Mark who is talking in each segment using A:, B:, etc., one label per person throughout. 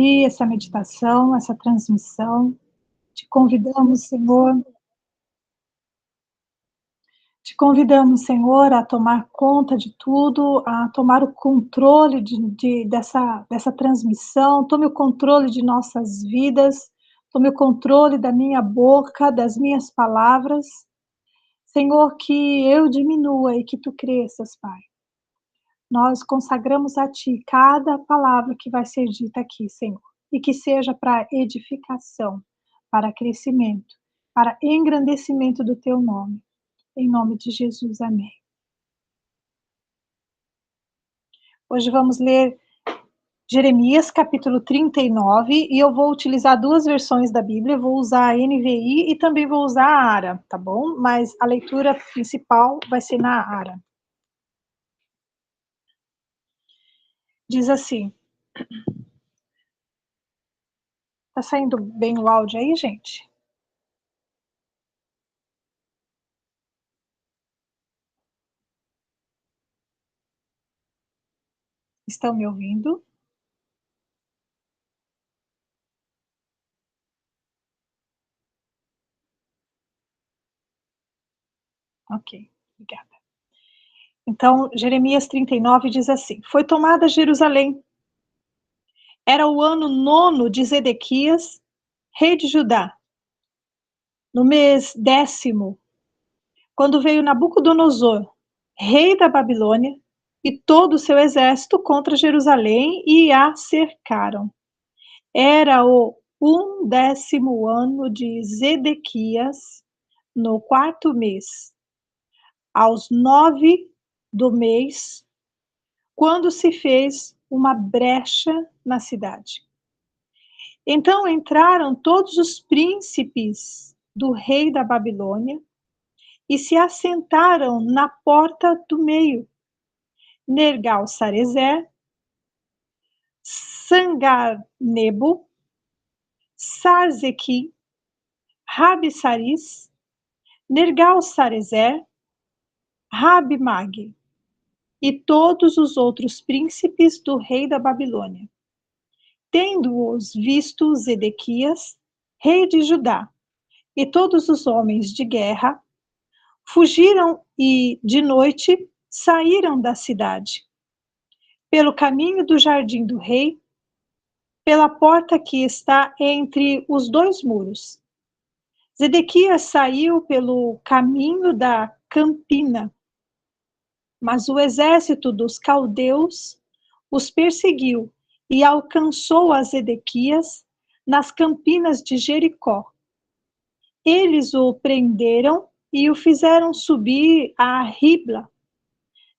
A: ti essa meditação, essa transmissão. Te convidamos, Senhor, a tomar conta de tudo, a tomar o controle dessa transmissão. Tome o controle de nossas vidas, tome o controle da minha boca, das minhas palavras. Senhor, que eu diminua e que tu cresças, Pai. Nós consagramos a ti cada palavra que vai ser dita aqui, Senhor, e que seja para edificação, para crescimento, para engrandecimento do teu nome. Em nome de Jesus, amém. Hoje vamos ler Jeremias, capítulo 39, e eu vou utilizar duas versões da Bíblia, eu vou usar a NVI e também vou usar a ARA, tá bom? Mas a leitura principal vai ser na ARA. Diz assim. Tá saindo bem o áudio aí, gente? Estão me ouvindo? Ok, obrigada. Então, Jeremias 39 diz assim: Foi tomada Jerusalém. Era o ano 9 de Zedequias, rei de Judá. No mês 10º, quando veio Nabucodonosor, rei da Babilônia, e todo o seu exército contra Jerusalém e a cercaram. Era o 11º ano de Zedequias, no 4º mês. Aos 9 do mês, quando se fez uma brecha na cidade. Então entraram todos os príncipes do rei da Babilônia e se assentaram na porta do meio. Nergal-Sarezer, Sangar-Nebo, Sarzequi, Rabi-Saris, Nergal-Sarezer, Rabi-Mag e todos os outros príncipes do rei da Babilônia. Tendo-os visto Zedequias, rei de Judá, e todos os homens de guerra, fugiram e, de noite, saíram da cidade. Pelo caminho do jardim do rei, pela porta que está entre os dois muros. Zedequias saiu pelo caminho da Campina, mas o exército dos caldeus os perseguiu e alcançou a Zedequias nas campinas de Jericó. Eles o prenderam e o fizeram subir a Ribla,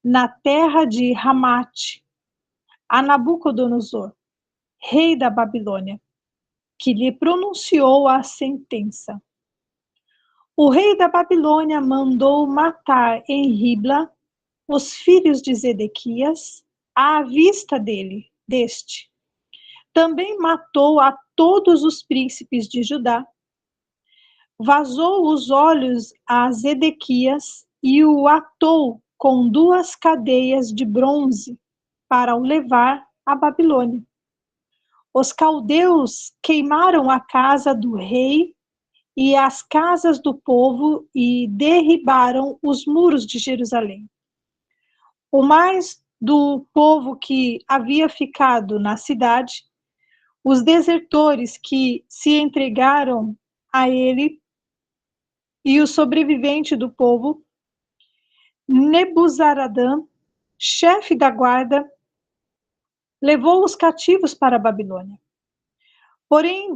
A: na terra de Ramate, a Nabucodonosor, rei da Babilônia, que lhe pronunciou a sentença. O rei da Babilônia mandou matar em Ribla os filhos de Zedequias à vista deste. Também matou a todos os príncipes de Judá. Vazou os olhos a Zedequias e o atou com 2 cadeias de bronze para o levar à Babilônia. Os caldeus queimaram a casa do rei e as casas do povo e derribaram os muros de Jerusalém. O mais do povo que havia ficado na cidade, os desertores que se entregaram a ele e o sobrevivente do povo, Nebuzaradã, chefe da guarda, levou os cativos para a Babilônia. Porém,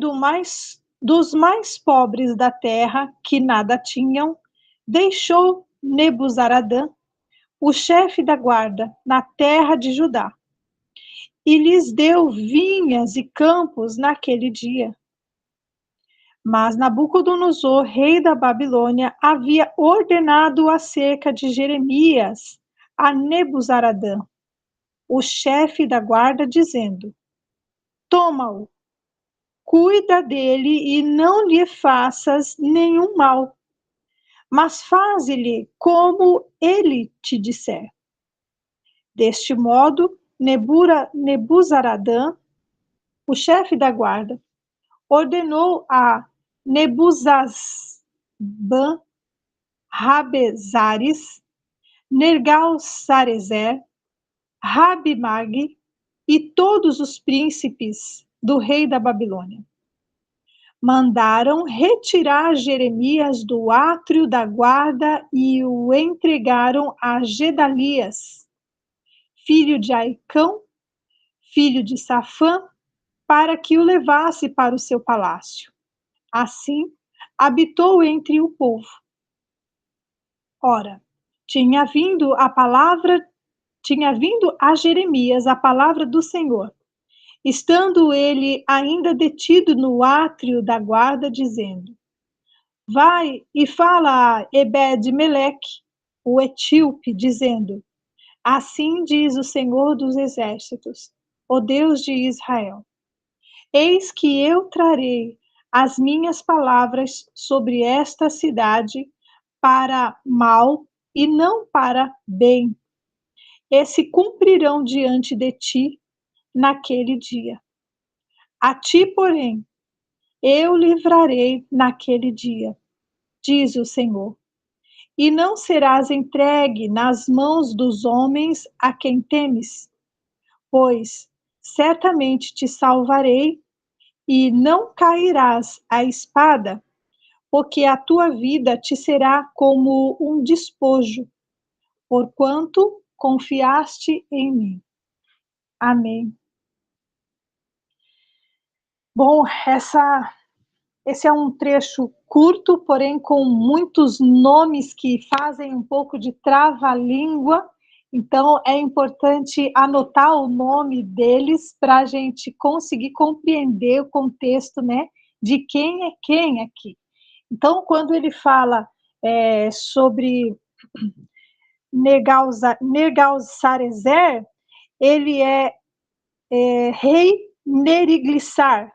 A: dos mais pobres da terra, que nada tinham, deixou Nebuzaradã, o chefe da guarda, na terra de Judá, e lhes deu vinhas e campos naquele dia. Mas Nabucodonosor, rei da Babilônia, havia ordenado acerca de Jeremias a Nebuzaradã, o chefe da guarda, dizendo: Toma-o, cuida dele e não lhe faças nenhum mal, mas faze-lhe como ele te disser. Deste modo, Nebuzaradã o chefe da guarda, ordenou a Nebuzazban, Rabezares, Nergal-Sarezer, Rabi-Mag e todos os príncipes do rei da Babilônia. Mandaram retirar Jeremias do átrio da guarda e o entregaram a Gedalias, filho de Aicão, filho de Safã, para que o levasse para o seu palácio. Assim, habitou entre o povo. Ora, tinha vindo a Jeremias a palavra do Senhor, estando ele ainda detido no átrio da guarda, dizendo: Vai e fala a Ebed-Meleque, o etíope, dizendo: Assim diz o Senhor dos Exércitos, o Deus de Israel: Eis que eu trarei as minhas palavras sobre esta cidade para mal e não para bem, e se cumprirão diante de ti naquele dia. A ti, porém, eu livrarei naquele dia, diz o Senhor, e não serás entregue nas mãos dos homens a quem temes, pois certamente te salvarei e não cairás à espada, porque a tua vida te será como um despojo, porquanto confiaste em mim. Amém. Bom, esse é um trecho curto, porém com muitos nomes que fazem um pouco de trava-língua, então é importante anotar o nome deles para a gente conseguir compreender o contexto, né, de quem é quem aqui. Então, quando ele fala sobre Nergal-Sarezer, ele é rei Neriglissar.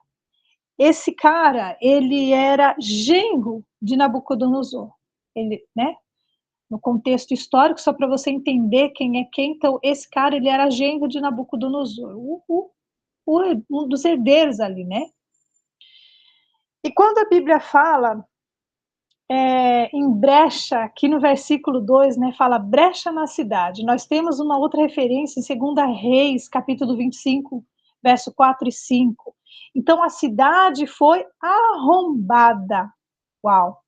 A: Esse cara, ele era genro de Nabucodonosor. Ele, né? No contexto histórico, só para você entender quem é quem, então, esse cara, ele era genro de Nabucodonosor, um dos herdeiros ali, né? E quando a Bíblia fala em brecha, aqui no versículo 2, né, fala brecha na cidade. Nós temos uma outra referência em 2 Reis, capítulo 25, verso 4 e 5. Então, a cidade foi arrombada. Uau!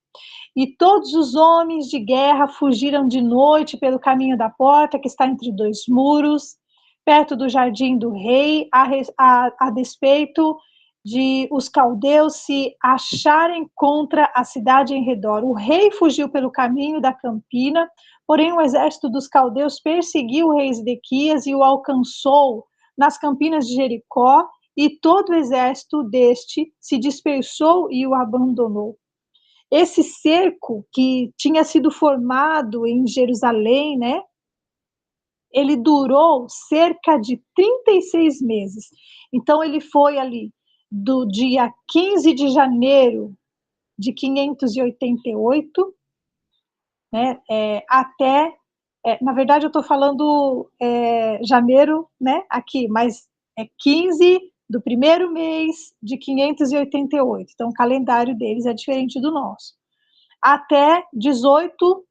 A: E todos os homens de guerra fugiram de noite pelo caminho da porta, que está entre dois muros, perto do jardim do rei, a despeito de os caldeus se acharem contra a cidade em redor. O rei fugiu pelo caminho da campina, porém o exército dos caldeus perseguiu o rei Zedequias e o alcançou nas campinas de Jericó, e todo o exército deste se dispersou e o abandonou. Esse cerco que tinha sido formado em Jerusalém, né, ele durou cerca de 36 meses. Então, ele foi ali do dia 15 de janeiro de 588, né, até, na verdade, eu estou falando janeiro, né, aqui, mas é 15 do primeiro mês de 588. Então, o calendário deles é diferente do nosso. Até 18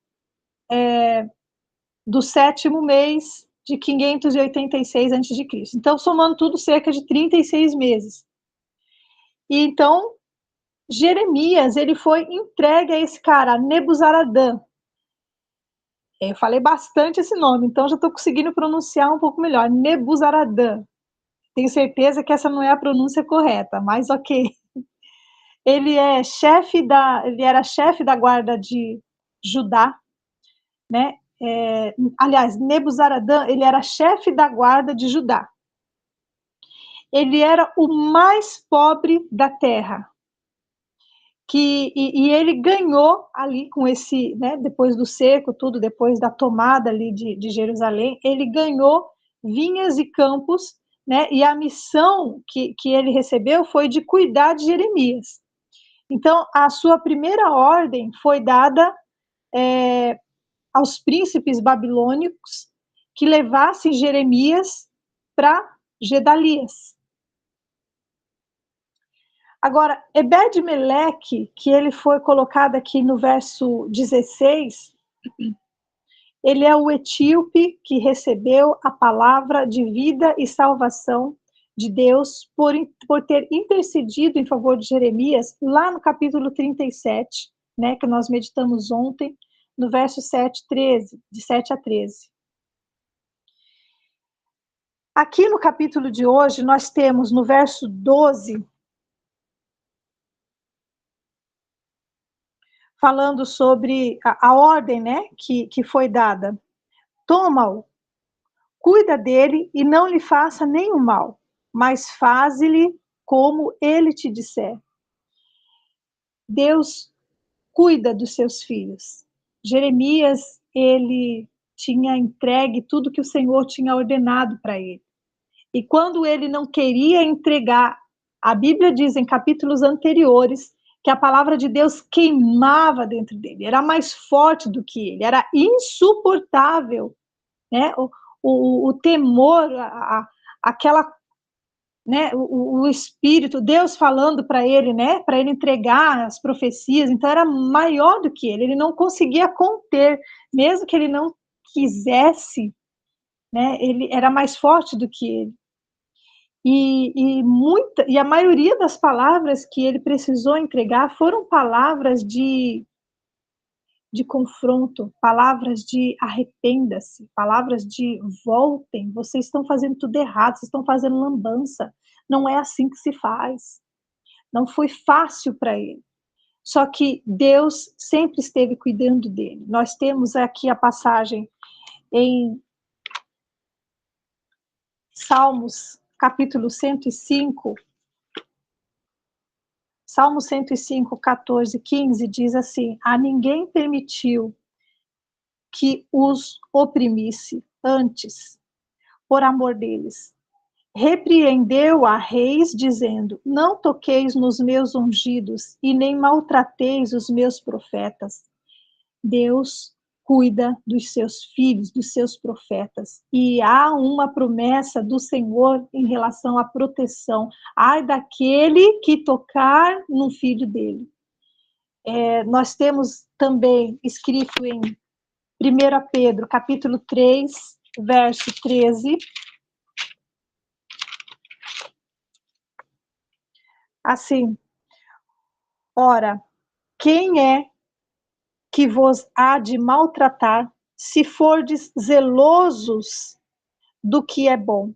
A: do sétimo mês de 586 a.C. Então, somando tudo, cerca de 36 meses. E então, Jeremias, ele foi entregue a esse cara, Nebuzaradã. Eu falei bastante esse nome, então já estou conseguindo pronunciar um pouco melhor. Nebuzaradã. Tenho certeza que essa não é a pronúncia correta, mas ok. Ele era chefe da guarda de Judá, né? Aliás, Nebuzaradã, ele era chefe da guarda de Judá. Ele era o mais pobre da terra. E ele ganhou ali com esse, né, depois do cerco, tudo, depois da tomada ali de Jerusalém, ele ganhou vinhas e campos, né, e a missão que ele recebeu foi de cuidar de Jeremias. Então, a sua primeira ordem foi dada aos príncipes babilônicos que levassem Jeremias para Gedalias. Agora, Ebed-Meleque, que ele foi colocado aqui no verso 16, ele é o etíope que recebeu a palavra de vida e salvação de Deus por ter intercedido em favor de Jeremias, lá no capítulo 37, né, que nós meditamos ontem, no verso 7, 13, de 7 a 13. Aqui no capítulo de hoje, nós temos no verso 12, falando sobre a ordem, né, que foi dada. Toma-o, cuida dele e não lhe faça nenhum mal, mas faze-lhe como ele te disser. Deus cuida dos seus filhos. Jeremias, ele tinha entregue tudo que o Senhor tinha ordenado para ele. E quando ele não queria entregar, a Bíblia diz em capítulos anteriores que a palavra de Deus queimava dentro dele, era mais forte do que ele, era insuportável, né? O temor, aquela, né? O Espírito, Deus falando para ele, né? Para ele entregar as profecias, então era maior do que ele não conseguia conter, mesmo que ele não quisesse, né? Ele era mais forte do que ele. E a maioria das palavras que ele precisou entregar foram palavras de confronto, palavras de arrependa-se, palavras de voltem, vocês estão fazendo tudo errado, vocês estão fazendo lambança, não é assim que se faz. Não foi fácil para ele. Só que Deus sempre esteve cuidando dele. Nós temos aqui a passagem em Salmos, capítulo 105, Salmo 105, 14, 15, diz assim: a ninguém permitiu que os oprimisse antes, por amor deles. Repreendeu a reis, dizendo: não toqueis nos meus ungidos, e nem maltrateis os meus profetas. Deus cuida dos seus filhos, dos seus profetas. E há uma promessa do Senhor em relação à proteção. Ai daquele que tocar no filho dele. Nós temos também escrito em 1 Pedro, capítulo 3, verso 13, assim: ora, quem é que vos há de maltratar, se fordes zelosos do que é bom?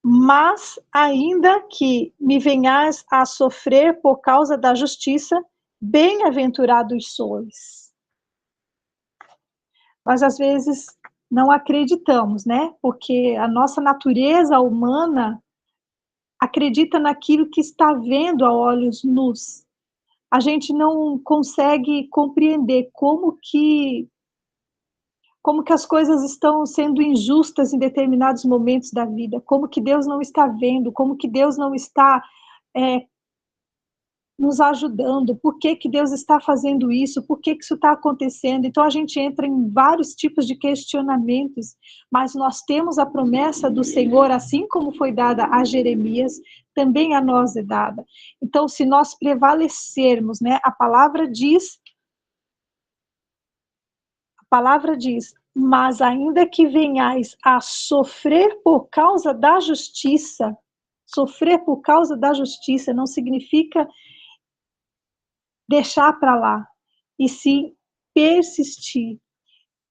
A: Mas, ainda que me venhais a sofrer por causa da justiça, bem-aventurados sois. Nós, às vezes, não acreditamos, né? Porque a nossa natureza humana acredita naquilo que está vendo a olhos nus. A gente não consegue compreender como que as coisas estão sendo injustas em determinados momentos da vida, como que Deus não está vendo, como que Deus não está nos ajudando, por que que Deus está fazendo isso, por que que isso está acontecendo. Então a gente entra em vários tipos de questionamentos, mas nós temos a promessa do Senhor, assim como foi dada a Jeremias, também a nós é dada. Então, se nós prevalecermos, né, a palavra diz, mas ainda que venhais a sofrer por causa da justiça, sofrer por causa da justiça não significa deixar para lá, e sim persistir.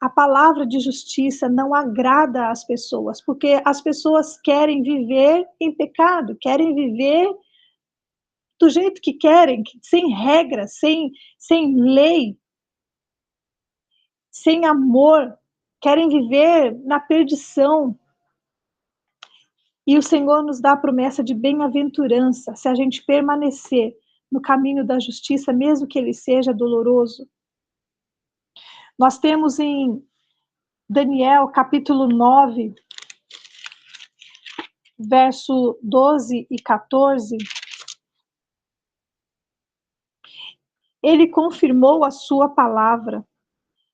A: A palavra de justiça não agrada às pessoas, porque as pessoas querem viver em pecado, querem viver do jeito que querem, sem regras, sem lei, sem amor, querem viver na perdição. E o Senhor nos dá a promessa de bem-aventurança se a gente permanecer no caminho da justiça, mesmo que ele seja doloroso. Nós temos em Daniel, capítulo 9, verso 12 e 14, ele confirmou a sua palavra,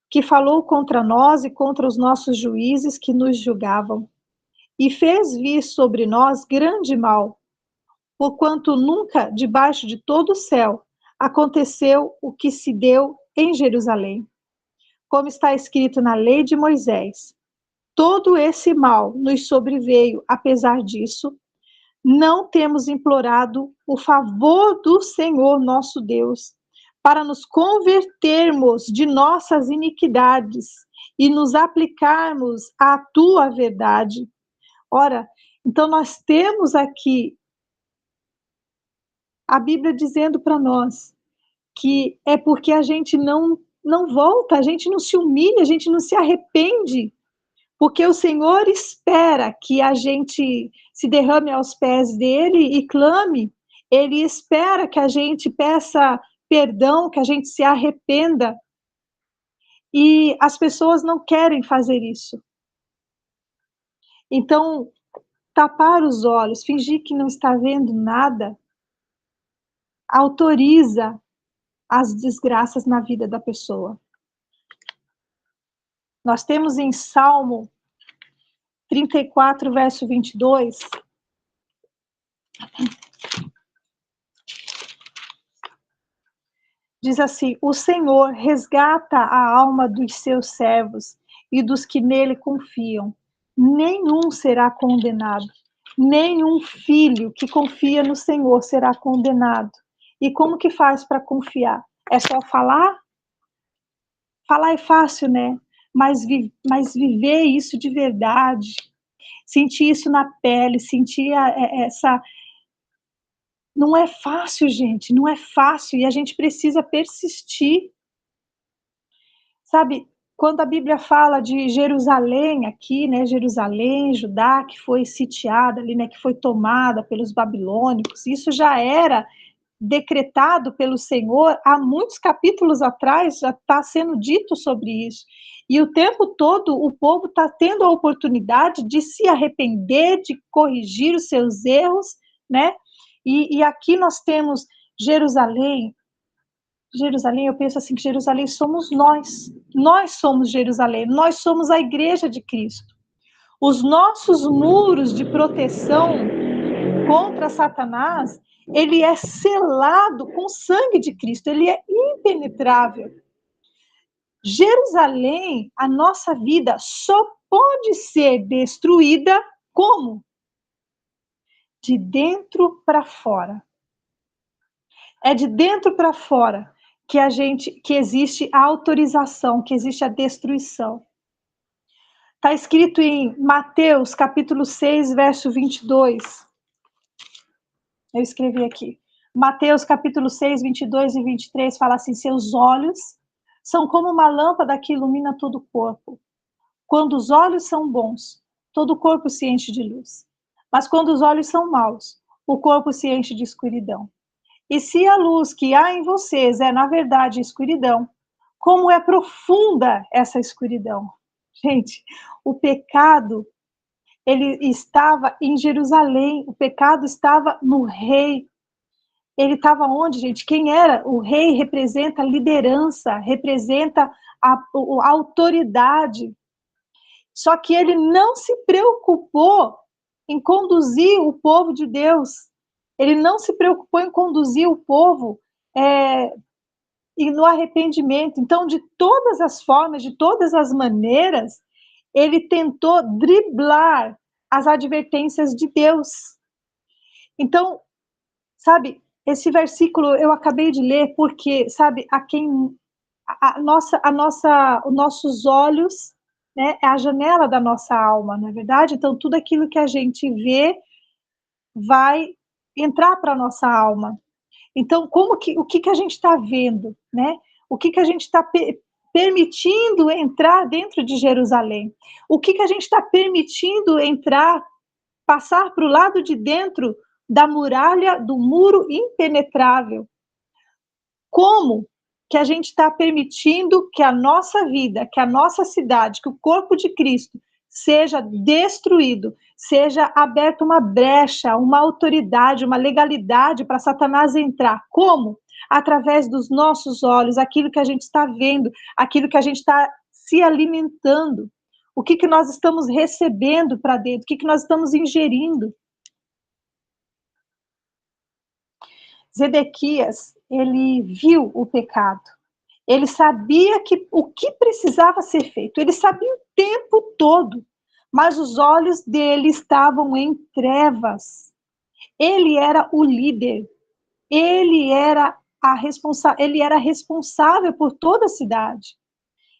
A: que falou contra nós e contra os nossos juízes que nos julgavam, e fez vir sobre nós grande mal, porquanto nunca debaixo de todo o céu aconteceu o que se deu em Jerusalém, como está escrito na lei de Moisés. Todo esse mal nos sobreveio, apesar disso, não temos implorado o favor do Senhor nosso Deus, para nos convertermos de nossas iniquidades e nos aplicarmos à tua verdade. Ora, então nós temos aqui a Bíblia dizendo para nós que é porque a gente não volta, a gente não se humilha, a gente não se arrepende, porque o Senhor espera que a gente se derrame aos pés dele e clame. Ele espera que a gente peça perdão, que a gente se arrependa. E as pessoas não querem fazer isso. Então, tapar os olhos, fingir que não está vendo nada, autoriza as desgraças na vida da pessoa. Nós temos em Salmo 34, verso 22, diz assim: o Senhor resgata a alma dos seus servos e dos que nele confiam. Nenhum será condenado. Nenhum filho que confia no Senhor será condenado. E como que faz para confiar? É só falar? Falar é fácil, né? Mas viver isso de verdade, sentir isso na pele, sentir essa... Não é fácil, gente, não é fácil, e a gente precisa persistir. Sabe, quando a Bíblia fala de Jerusalém aqui, né, Jerusalém, Judá, que foi sitiada ali, né, que foi tomada pelos babilônicos, isso já era decretado pelo Senhor há muitos capítulos atrás, já está sendo dito sobre isso. E o tempo todo o povo está tendo a oportunidade de se arrepender, de corrigir os seus erros, né? E aqui nós temos Jerusalém. Jerusalém, eu penso assim, que Jerusalém somos nós somos Jerusalém, nós somos a igreja de Cristo. Os nossos muros de proteção contra Satanás, ele é selado com o sangue de Cristo, ele é impenetrável. Jerusalém, a nossa vida, só pode ser destruída como? De dentro para fora. É de dentro para fora que existe a autorização, que existe a destruição. Está escrito em Mateus, capítulo 6, verso 22. Eu escrevi aqui. Mateus, capítulo 6, 22 e 23, fala assim: seus olhos são como uma lâmpada que ilumina todo o corpo. Quando os olhos são bons, todo o corpo se enche de luz. Mas quando os olhos são maus, o corpo se enche de escuridão. E se a luz que há em vocês é, na verdade, escuridão, como é profunda essa escuridão? Gente, o pecado, ele estava em Jerusalém, o pecado estava no rei. Ele estava onde, gente? Quem era? O rei representa liderança, representa a autoridade. Só que ele não se preocupou em conduzir o povo de Deus. Ele não se preocupou em conduzir o povo e no arrependimento. Então, de todas as formas, de todas as maneiras, ele tentou driblar as advertências de Deus. Então, sabe, esse versículo eu acabei de ler porque, sabe, os nossos olhos, né, é a janela da nossa alma, não é verdade? Então, tudo aquilo que a gente vê vai entrar para a nossa alma. Então, o que a gente está vendo, né? O que a gente está permitindo entrar dentro de Jerusalém? O que a gente está permitindo entrar, passar para o lado de dentro da muralha, do muro impenetrável? Como que a gente está permitindo que a nossa vida, que a nossa cidade, que o corpo de Cristo seja destruído, seja aberta uma brecha, uma autoridade, uma legalidade para Satanás entrar? Como? Através dos nossos olhos, aquilo que a gente está vendo, aquilo que a gente está se alimentando, o que nós estamos recebendo para dentro, o que nós estamos ingerindo. Zedequias, ele viu o pecado. Ele sabia o que precisava ser feito. Ele sabia o tempo todo, mas os olhos dele estavam em trevas. Ele era o líder. Ele era responsável por toda a cidade.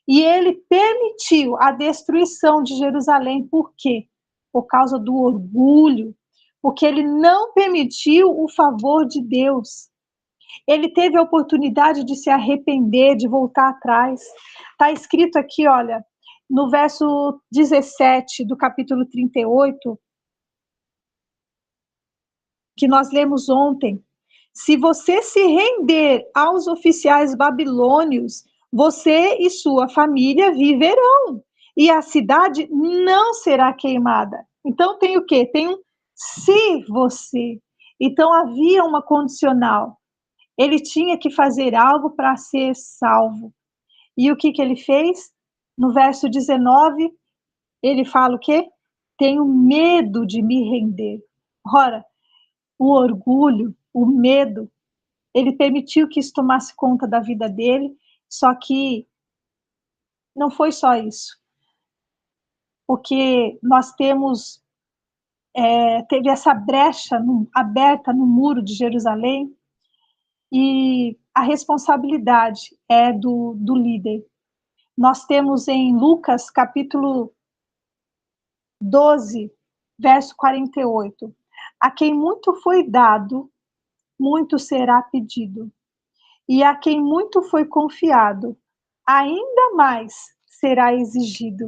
A: E ele permitiu a destruição de Jerusalém. Por quê? Por causa do orgulho, porque ele não permitiu o favor de Deus. Ele teve a oportunidade de se arrepender, de voltar atrás. Está escrito aqui, olha, no verso 17 do capítulo 38, que nós lemos ontem. Se você se render aos oficiais babilônios, você e sua família viverão, e a cidade não será queimada. Então tem o quê? Tem um se você. Então havia uma condicional. Ele tinha que fazer algo para ser salvo. E o que ele fez? No verso 19, ele fala o quê? Tenho medo de me render. Ora, o orgulho, o medo, ele permitiu que isso tomasse conta da vida dele, só que não foi só isso. Porque nós teve essa brecha aberta no muro de Jerusalém, e a responsabilidade é do líder. Nós temos em Lucas, capítulo 12, verso 48. A quem muito foi dado, muito será pedido. E a quem muito foi confiado, ainda mais será exigido.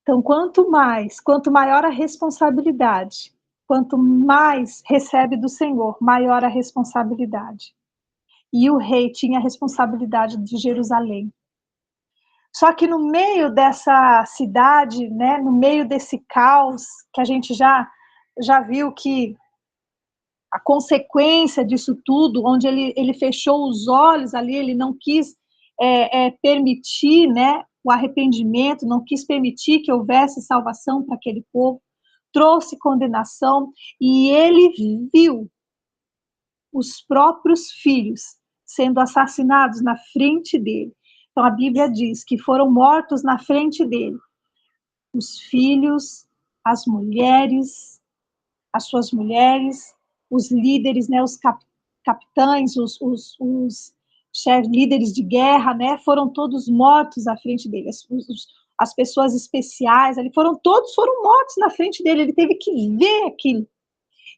A: Então, quanto maior a responsabilidade, quanto mais recebe do Senhor, maior a responsabilidade. E o rei tinha a responsabilidade de Jerusalém. Só que no meio dessa cidade, né, no meio desse caos, que a gente já viu que a consequência disso tudo, onde ele fechou os olhos ali, ele não quis permitir, né, o arrependimento, não quis permitir que houvesse salvação para aquele povo, trouxe condenação, e ele viu os próprios filhos sendo assassinados na frente dele. Então a Bíblia diz que foram mortos na frente dele os filhos, as mulheres, as suas mulheres, os líderes, né, os capitães, os chefes, líderes de guerra, né, foram todos mortos na frente dele. As pessoas especiais, todos foram mortos na frente dele. Ele teve que ver aquilo.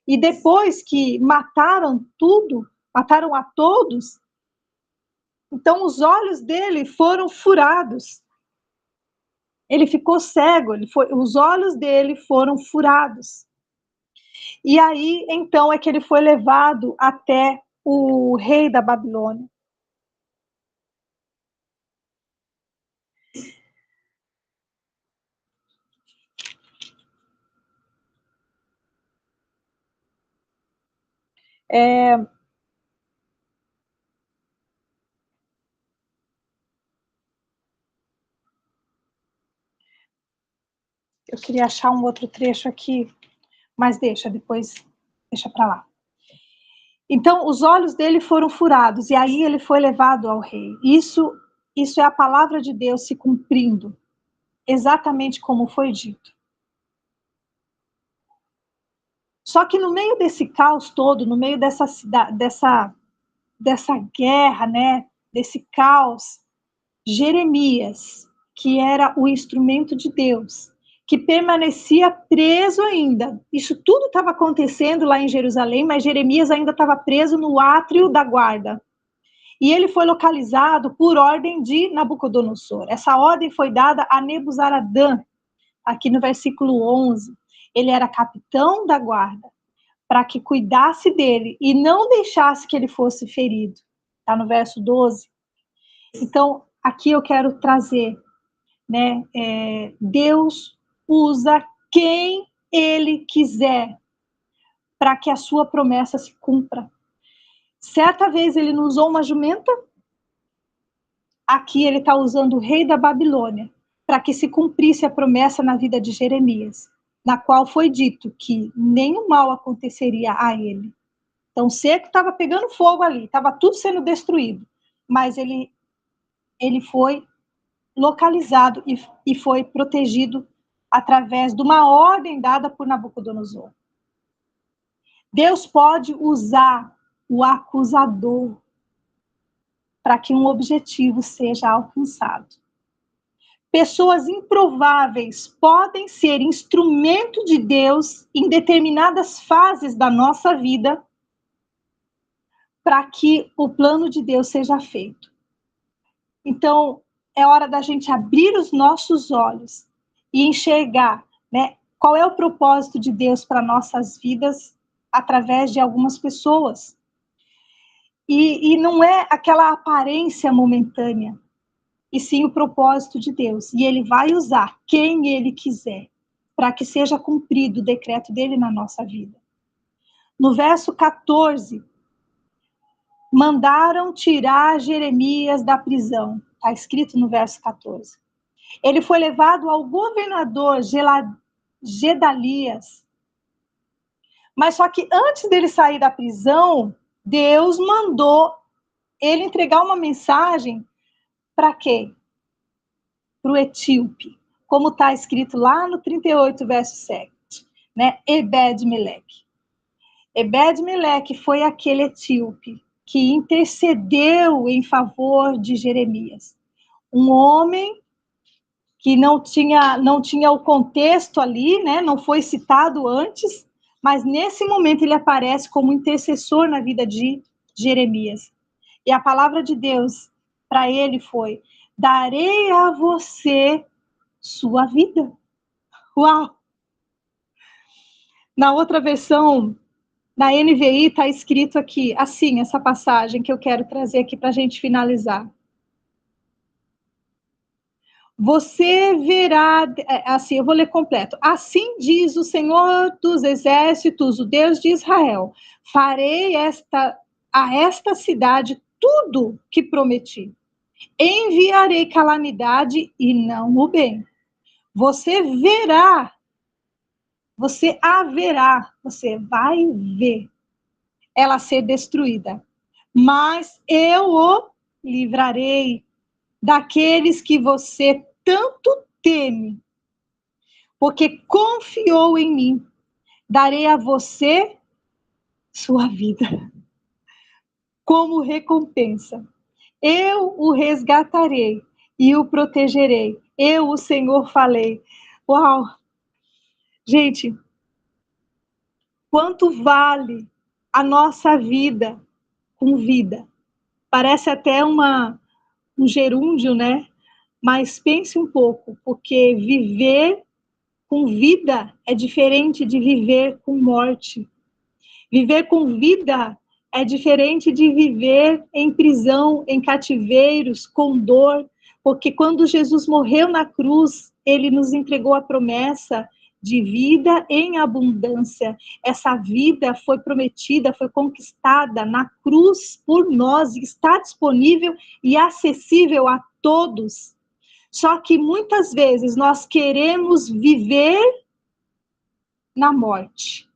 A: E depois que mataram tudo, mataram a todos, então os olhos dele foram furados. Ele ficou cego, os olhos dele foram furados. E aí, então, é que ele foi levado até o rei da Babilônia. Eu queria achar um outro trecho aqui, mas depois deixa para lá. Então, os olhos dele foram furados, e aí ele foi levado ao rei. Isso é a palavra de Deus se cumprindo, exatamente como foi dito. Só que no meio desse caos todo, no meio dessa guerra, né, desse caos, Jeremias, que era o instrumento de Deus, que permanecia preso ainda. Isso tudo estava acontecendo lá em Jerusalém, mas Jeremias ainda estava preso no átrio da guarda. E ele foi localizado por ordem de Nabucodonosor. Essa ordem foi dada a Nebuzaradã, aqui no versículo 11. Ele era capitão da guarda, para que cuidasse dele e não deixasse que ele fosse ferido. Está no verso 12. Então, aqui eu quero trazer, né, Deus usa quem ele quiser para que a sua promessa se cumpra. Certa vez ele não usou uma jumenta, aqui ele está usando o rei da Babilônia para que se cumprisse a promessa na vida de Jeremias. na qual foi dito que nenhum mal aconteceria a ele. Então, o cerco estava pegando fogo ali, estava tudo sendo destruído, mas ele foi localizado e foi protegido através de uma ordem dada por Nabucodonosor. Deus pode usar o acusador para que um objetivo seja alcançado. Pessoas improváveis podem ser instrumento de Deus em determinadas fases da nossa vida para que o plano de Deus seja feito. Então, é hora da gente abrir os nossos olhos e enxergar, né, qual é o propósito de Deus para nossas vidas através de algumas pessoas. E não é aquela aparência momentânea, e sim o propósito de Deus. E ele vai usar quem ele quiser para que seja cumprido o decreto dele na nossa vida. No verso 14, mandaram tirar Jeremias da prisão. Está escrito no verso 14. Ele foi levado ao governador Gedalias. Mas só que antes dele sair da prisão, Deus mandou ele entregar uma mensagem para quê? Para o etíope, como está escrito lá no 38, verso 7, né? Ebed-Meleque. Ebed-Meleque foi aquele etíope que intercedeu em favor de Jeremias. Um homem que não tinha o contexto ali, né? Não foi citado antes, mas nesse momento ele aparece como intercessor na vida de Jeremias. E a palavra de Deus para ele foi: darei a você sua vida. Uau! Na outra versão, na NVI, está escrito aqui, assim, essa passagem que eu quero trazer aqui para a gente finalizar. Você verá, assim, eu vou ler completo. Assim diz o Senhor dos Exércitos, o Deus de Israel: farei a esta cidade tudo que prometi. Enviarei calamidade e não o bem. Você verá, você haverá, você vai ver ela ser destruída. Mas eu o livrarei daqueles que você tanto teme, porque confiou em mim. Darei a você sua vida como recompensa. Eu o resgatarei e o protegerei. Eu, o Senhor, falei. Uau! Gente, quanto vale a nossa vida com vida? Parece até um gerúndio, né? Mas pense um pouco, porque viver com vida é diferente de viver com morte. Viver com vida é diferente de viver em prisão, em cativeiros, com dor, porque quando Jesus morreu na cruz, ele nos entregou a promessa de vida em abundância. Essa vida foi prometida, foi conquistada na cruz por nós, está disponível e acessível a todos. Só que muitas vezes nós queremos viver na morte.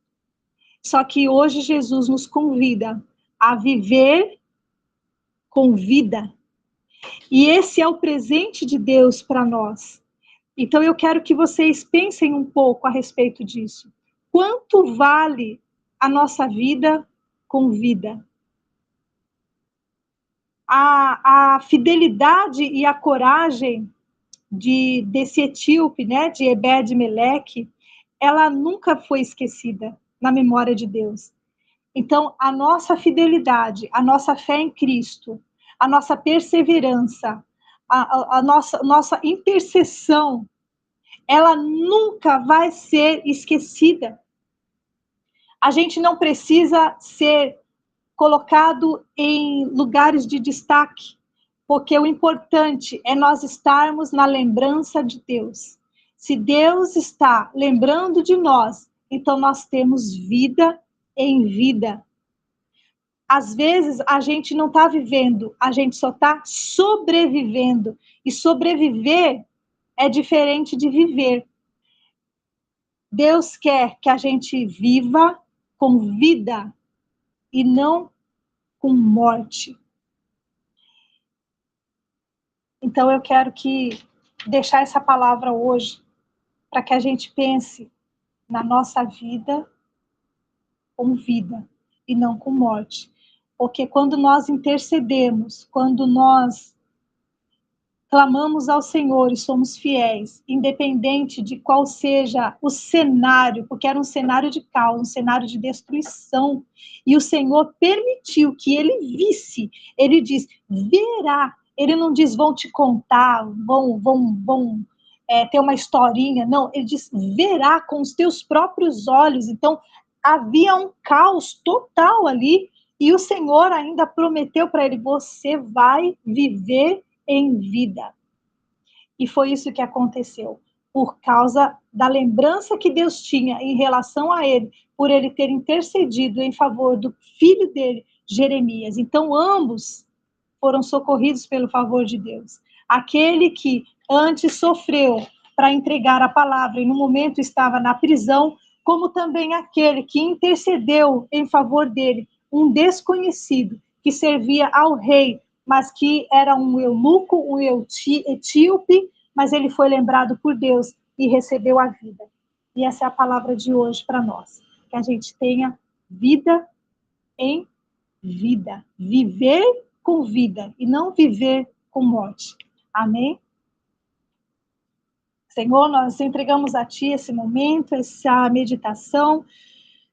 A: Só que hoje Jesus nos convida a viver com vida. E esse é o presente de Deus para nós. Então eu quero que vocês pensem um pouco a respeito disso. Quanto vale a nossa vida com vida? A fidelidade e a coragem desse etíope, né, de Ebed-Meleque, ela nunca foi esquecida na memória de Deus. Então, a nossa fidelidade, a nossa fé em Cristo, a nossa perseverança, a nossa intercessão, ela nunca vai ser esquecida. A gente não precisa ser colocado em lugares de destaque, porque o importante é nós estarmos na lembrança de Deus. Se Deus está lembrando de nós, então nós temos vida em vida. Às vezes a gente não está vivendo, a gente só está sobrevivendo. E sobreviver é diferente de viver. Deus quer que a gente viva com vida e não com morte. Então eu quero deixar essa palavra hoje para que a gente pense na nossa vida com vida e não com morte. Porque quando nós intercedemos, quando nós clamamos ao Senhor e somos fiéis, independente de qual seja o cenário, porque era um cenário de caos, um cenário de destruição, e o Senhor permitiu que ele visse, ele diz, verá, ele não diz, vão te contar, vão ter uma historinha, não, ele diz, verá com os teus próprios olhos. Então, havia um caos total ali, e o Senhor ainda prometeu para ele, você vai viver em vida. E foi isso que aconteceu, por causa da lembrança que Deus tinha em relação a ele, por ele ter intercedido em favor do filho dele, Jeremias. Então, ambos foram socorridos pelo favor de Deus. Aquele que antes sofreu para entregar a palavra e no momento estava na prisão, como também aquele que intercedeu em favor dele, um desconhecido que servia ao rei, mas que era um eunuco, um etíope, mas ele foi lembrado por Deus e recebeu a vida. E essa é a palavra de hoje para nós, que a gente tenha vida em vida, viver com vida e não viver com morte. Amém? Senhor, nós entregamos a Ti esse momento, essa meditação.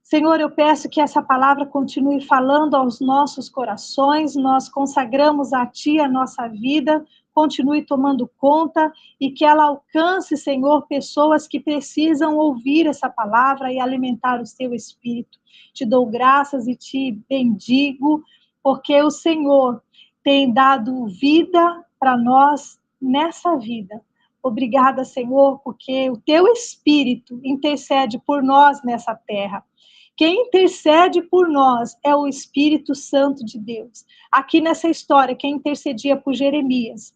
A: Senhor, eu peço que essa palavra continue falando aos nossos corações, nós consagramos a Ti a nossa vida, continue tomando conta e que ela alcance, Senhor, pessoas que precisam ouvir essa palavra e alimentar o seu espírito. Te dou graças e te bendigo, porque o Senhor tem dado vida para nós nessa vida. Obrigada, Senhor, porque o teu Espírito intercede por nós nessa terra. Quem intercede por nós é o Espírito Santo de Deus. Aqui nessa história, quem intercedeu por Jeremias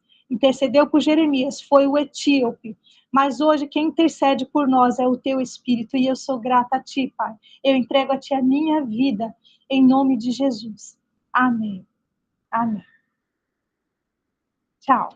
A: foi o etíope. Mas hoje quem intercede por nós é o teu Espírito e eu sou grata a ti, Pai. Eu entrego a ti a minha vida, em nome de Jesus. Amém. Amém. Tchau.